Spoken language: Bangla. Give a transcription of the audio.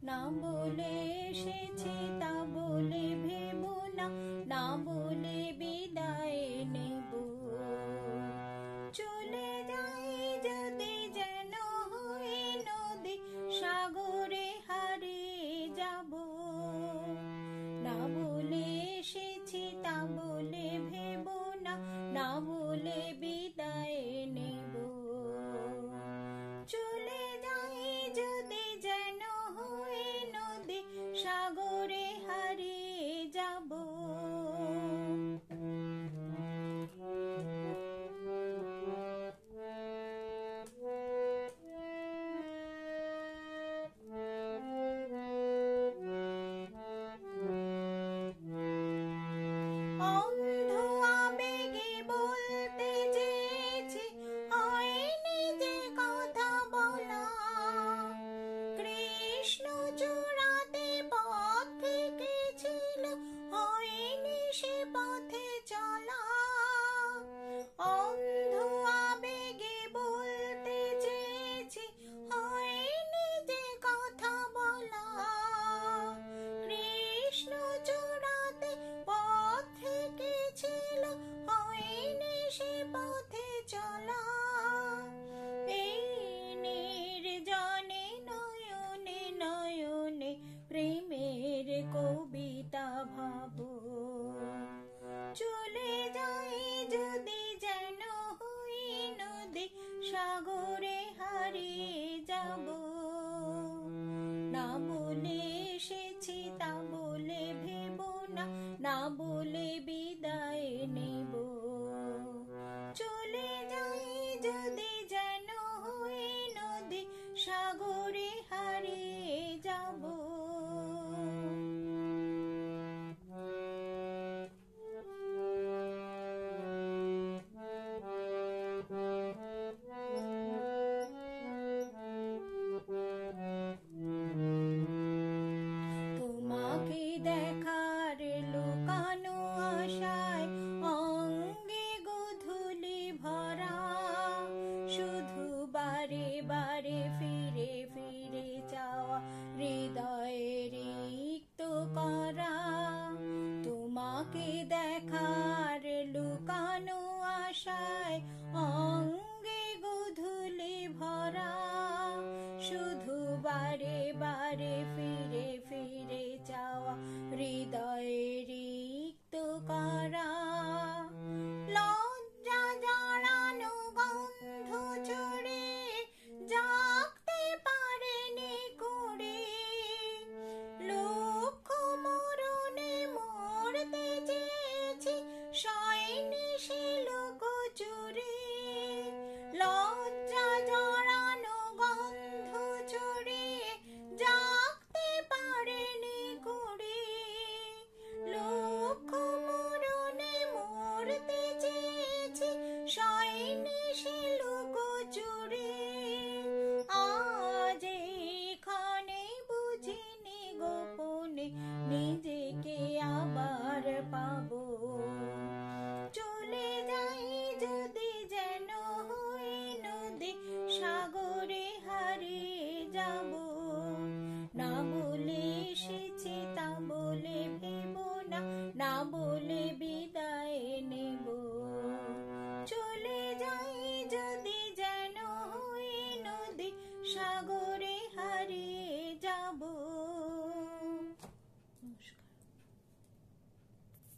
না বলে এসেছি তা বলে ভেবো না, না বলে বিদায় নেব। চলে যাই যদি যেন হয়ে নদী, সাগরে হারিয়ে যাব। না বলে এসেছি তা বলে ভেবো না, না বলে বিদায় নেব। চলে যাই যদি যেন হয়ে নদী, সাগরে হারিয়ে যাব। অন্ধ আবেগে বলতে চেয়েছি, হয়নি যে কথা বলা। কৃষ্ণ চূড়াতে পথ থেকে ছিল, হয়নি সে পথে চলা। অন্ধ আবেগে বলতে চেয়েছি, হয়নি যে কথা বলা। কৃষ্ণ চূড়াতে পথ থেকে ছিল, হয়নি সে পথে চলা। এই নির্জনে নয়নে নয়নে প্রেমের কবিতা ভাবো। চলে যাই যদি যেন হই নদী, সাগরে হারিয়ে যাব। না বলে এসেছি তা বলে ভেবো না, না বলে বিদায় নেব। চলে যাই যদি যেন হই নদী, সাগরে হারিয়ে যাব। তোমাকে দেখার লুকানো আশায় অঙ্গে গোধূলি ভরা। শুধু বারে বারে ফিরে ফিরে চাওয়া, হৃদয়ে রিক্ত করা। তোমাকে দেখার লুকানো আশায় অঙ্গে গোধূলি ভরা। শুধু বারে বারে ফিরে ফিরে চাওয়া, হৃদয়ে রিক্ত করা। লজ্জা জড়ানো গন্ধ ছড়ে, জাগতে পারেনি করে। লক্ষ মরণে মরতে চেয়েছি, সয়নি সে লুকোচুরি। লজ্জা জড়ানো গন্ধ ছড়ে, জাগতে পারেনি করে। লক্ষ মরণে মরতে চেয়েছি, সয়নি সে লুকোচুরি। আজ এখানে বুঝিনি গোপনে নিজেকে